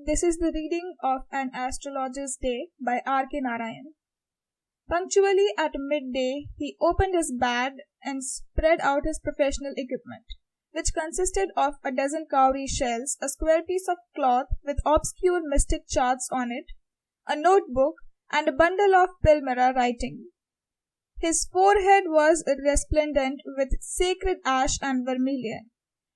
This is the reading of An Astrologer's Day by RK Narayan. Punctually at midday, he opened his bag and spread out his professional equipment, which consisted of a dozen cowrie shells, a square piece of cloth with obscure mystic charts on it, a notebook, and a bundle of Pilmera writing. His forehead was resplendent with sacred ash and vermilion,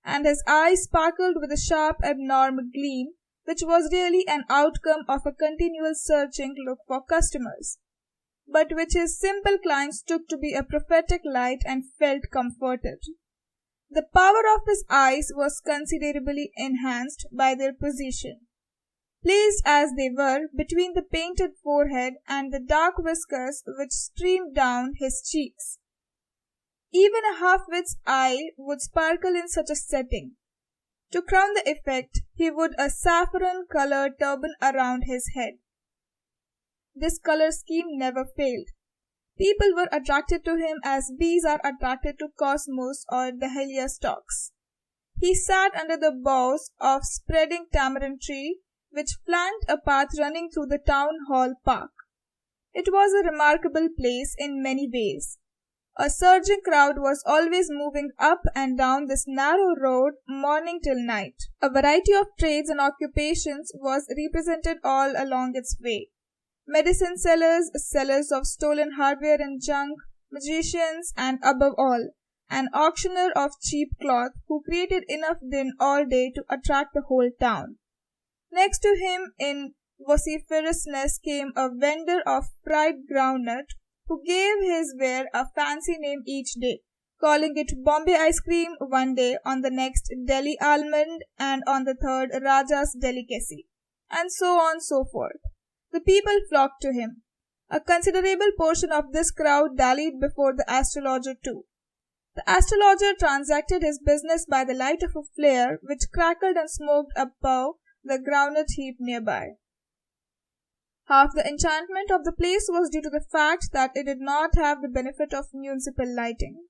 and his eyes sparkled with a sharp abnormal gleam, which was really an outcome of a continual searching look for customers, but which his simple clients took to be a prophetic light and felt comforted. The power of his eyes was considerably enhanced by their position, placed as they were between the painted forehead and the dark whiskers which streamed down his cheeks. Even a half-wit's eye would sparkle in such a setting. To crown the effect, he wore a saffron-colored turban around his head. This color scheme never failed. People were attracted to him as bees are attracted to cosmos or the heliostalks. He sat under the boughs of spreading tamarind tree, which flanked a path running through the town hall park. It was a remarkable place in many ways. A surging crowd was always moving up and down this narrow road morning till night. A variety of trades and occupations was represented all along its way. Medicine sellers, sellers of stolen hardware and junk, magicians, and above all, an auctioneer of cheap cloth who created enough din all day to attract the whole town. Next to him in vociferousness came a vendor of fried groundnut who gave his ware a fancy name each day, calling it Bombay ice cream one day, on the next Delhi almond, and on the third Raja's delicacy, and so on so forth. The people flocked to him. A considerable portion of this crowd dallied before the astrologer too. The astrologer transacted his business by the light of a flare which crackled and smoked above the groundnut heap nearby. Half the enchantment of the place was due to the fact that it did not have the benefit of municipal lighting.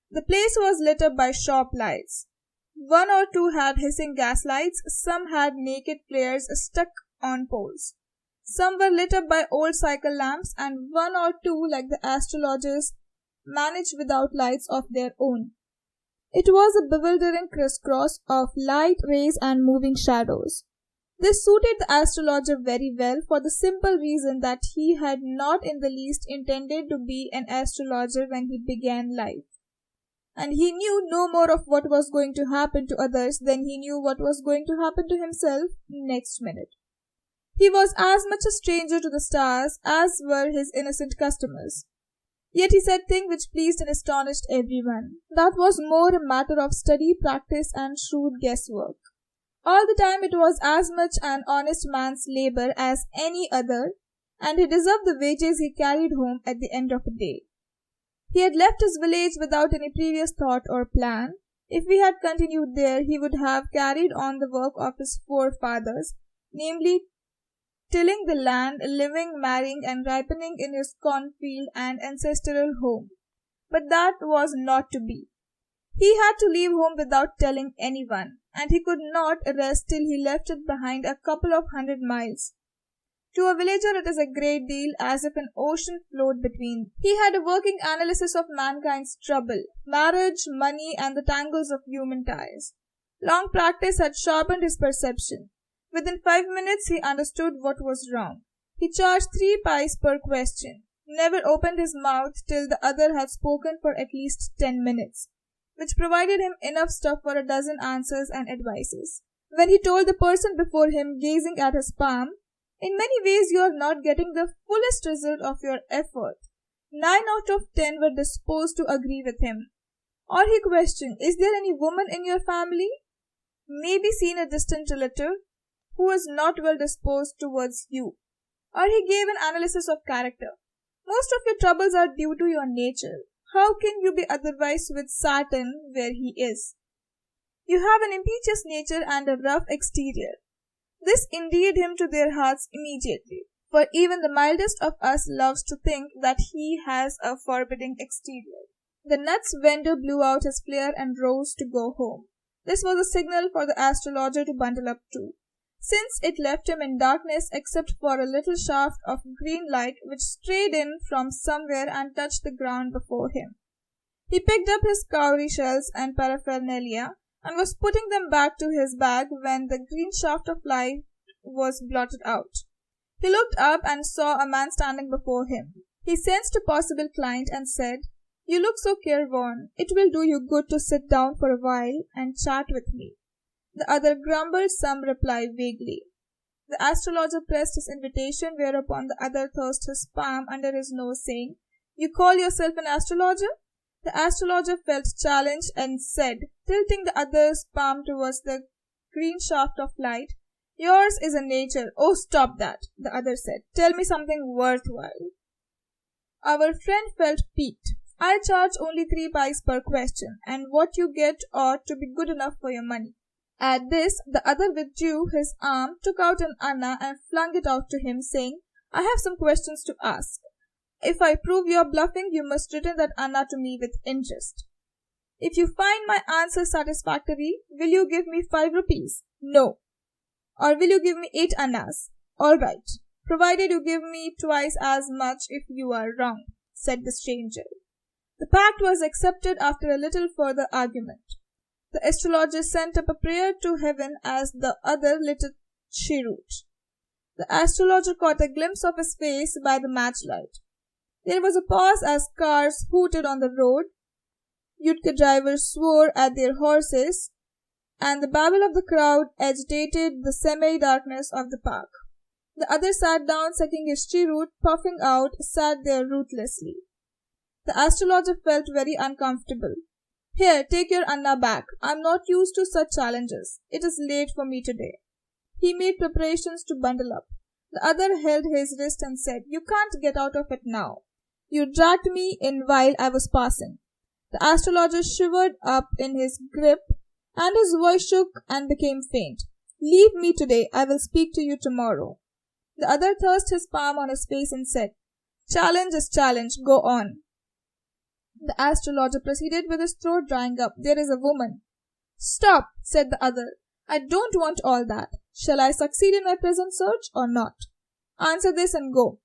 The place was lit up by shop lights. One or two had hissing gas lights, some had naked flares stuck on poles. Some were lit up by old cycle lamps, and one or two, like the astrologers, managed without lights of their own. It was a bewildering crisscross of light rays and moving shadows. This suited the astrologer very well for the simple reason that he had not in the least intended to be an astrologer when he began life. And he knew no more of what was going to happen to others than he knew what was going to happen to himself next minute. He was as much a stranger to the stars as were his innocent customers. Yet he said things which pleased and astonished everyone. That was more a matter of study, practice, and shrewd guesswork. All the time it was as much an honest man's labor as any other, and he deserved the wages he carried home at the end of the day. He had left his village without any previous thought or plan. If he had continued there, he would have carried on the work of his forefathers, namely tilling the land, living, marrying, and ripening in his cornfield and ancestral home. But that was not to be. He had to leave home without telling anyone, and he could not rest till he left it behind a couple of 100 miles. To a villager it is a great deal, as if an ocean flowed between. He had a working analysis of mankind's trouble, marriage, money, and the tangles of human ties. Long practice had sharpened his perception. Within 5 minutes he understood what was wrong. He charged 3 pice per question, never opened his mouth till the other had spoken for at least 10 minutes, which provided him enough stuff for a dozen answers and advices. When he told the person before him, gazing at his palm, "In many ways you are not getting the fullest result of your effort," 9 out of 10 were disposed to agree with him. Or he questioned, "Is there any woman in your family?" Maybe seen a distant relative who was not well disposed towards you. Or he gave an analysis of character. "Most of your troubles are due to your nature. How can you be otherwise with Saturn where he is? You have an impetuous nature and a rough exterior." This endeared him to their hearts immediately, for even the mildest of us loves to think that he has a forbidding exterior. The nuts vendor blew out his flare and rose to go home. This was a signal for the astrologer to bundle up too. since it left him in darkness except for a little shaft of green light which strayed in from somewhere and touched the ground before him. He picked up his cowrie shells and paraphernalia and was putting them back to his bag when the green shaft of light was blotted out. He looked up and saw a man standing before him. He sensed a possible client and said, "You look so careworn. It will do you good to sit down for a while and chat with me." The other grumbled some reply vaguely. The astrologer pressed his invitation, whereupon the other thrust his palm under his nose, saying, "You call yourself an astrologer?" The astrologer felt challenged and said, tilting the other's palm towards the green shaft of light, "Yours is a nature." "Oh, stop that," the other said. "Tell me something worthwhile." Our friend felt piqued. "I charge only 3 pice per question, and what you get ought to be good enough for your money." At this, the other withdrew his arm, took out an anna, and flung it out to him, saying, "I have some questions to ask. If I prove you are bluffing, you must return that anna to me with interest. If you find my answer satisfactory, will you give me 5 rupees? No. Or will you give me 8 annas? All right, provided you give me twice as much if you are wrong," said the stranger. The pact was accepted after a little further argument. The astrologer sent up a prayer to heaven as the other lit a cheroot. The astrologer caught a glimpse of his face by the matchlight. There was a pause as cars hooted on the road, Utka drivers swore at their horses, and the babble of the crowd agitated the semi-darkness of the park. The other sat down, sucking his cheroot, puffing out, sat there ruthlessly. The astrologer felt very uncomfortable. "Here, take your anna back. I am not used to such challenges. It is late for me today." He made preparations to bundle up. The other held his wrist and said, "You can't get out of it now. You dragged me in while I was passing." The astrologer shivered up in his grip, and his voice shook and became faint. "Leave me today. I will speak to you tomorrow." The other thrust his palm on his face and said, "Challenge is challenge. Go on." The astrologer proceeded with his throat drying up. "There is a woman." "Stop," said the other. "I don't want all that. Shall I succeed in my present search or not? Answer this and go.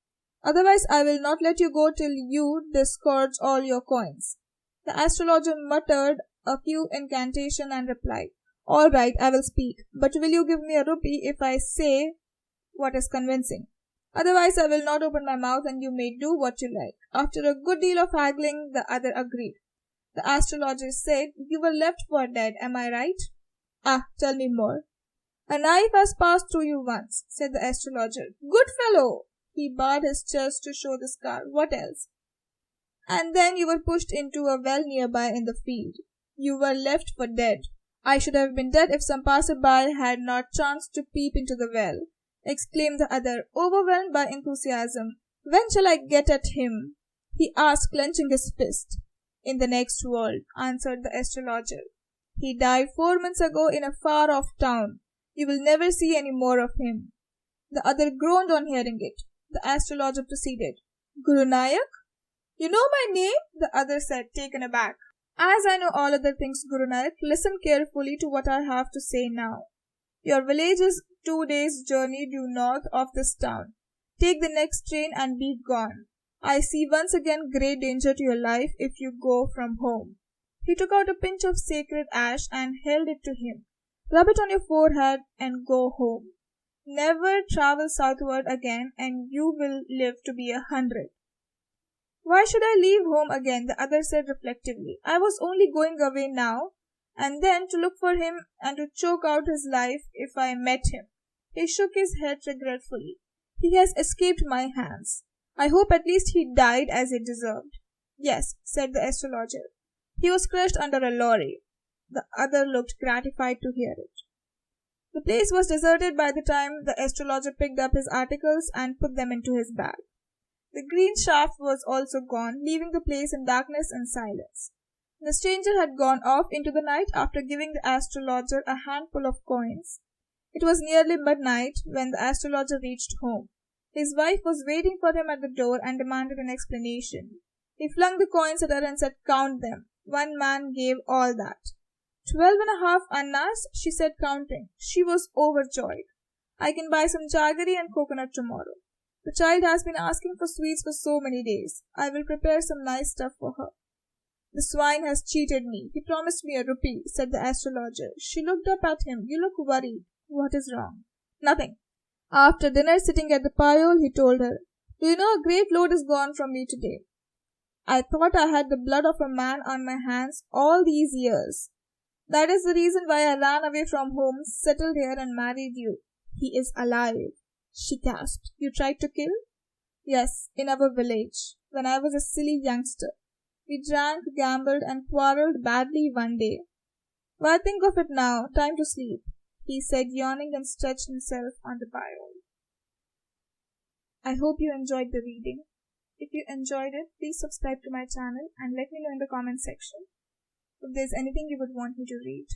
Otherwise I will not let you go till you disgorge all your coins." The astrologer muttered a few incantations and replied, "All right, I will speak, but will you give me a rupee if I say what is convincing? Otherwise I will not open my mouth, and you may do what you like." After a good deal of haggling, the other agreed. The astrologer said, "You were left for dead, am I right?" "Ah, tell me more." "A knife has passed through you once," said the astrologer. "Good fellow!" He bared his chest to show the scar. "What else?" "And then you were pushed into a well nearby in the field. You were left for dead." "I should have been dead if some passer-by had not chanced to peep into the well," exclaimed the other, overwhelmed by enthusiasm. "When shall I get at him?" he asked, clenching his fist. "In the next world," answered the astrologer. "He died 4 months ago in a far-off town. You will never see any more of him." The other groaned on hearing it. The astrologer proceeded. "Guru Nayak?" "You know my name?" the other said, taken aback. "As I know all other things, Guru Nayak, listen carefully to what I have to say now. Your village is 2 days' journey due north of this town. Take the next train and be gone. I see once again great danger to your life if you go from home." He took out a pinch of sacred ash and held it to him. "Rub it on your forehead and go home. Never travel southward again, and you will live to be 100. "Why should I leave home again?" the other said reflectively. "I was only going away now and then to look for him and to choke out his life if I met him." He shook his head regretfully. "He has escaped my hands. I hope at least he died as he deserved." "Yes," said the astrologer. "He was crushed under a lorry." The other looked gratified to hear it. The place was deserted by the time the astrologer picked up his articles and put them into his bag. The green shaft was also gone, leaving the place in darkness and silence. The stranger had gone off into the night after giving the astrologer a handful of coins. It was nearly midnight when the astrologer reached home. His wife was waiting for him at the door and demanded an explanation. He flung the coins at her and said, "Count them." One man gave all that. 12 and a half annas, she said, counting. She was overjoyed. I can buy some jaggery and coconut tomorrow. The child has been asking for sweets for so many days. I will prepare some nice stuff for her. The swine has cheated me. He promised me a rupee, said the astrologer. She looked up at him. You look worried. What is wrong? Nothing. After dinner, sitting at the payole, he told her, Do you know a great load is gone from me today? I thought I had the blood of a man on my hands all these years. That is the reason why I ran away from home, settled here and married you. He is alive. She gasped. You tried to kill? Yes, in our village, when I was a silly youngster. We drank, gambled, and quarrelled badly one day. Why think of it now? Time to sleep, he said, yawning and stretched himself on the payole. I hope you enjoyed the reading. If you enjoyed it, please subscribe to my channel and let me know in the comment section if there's anything you would want me to read.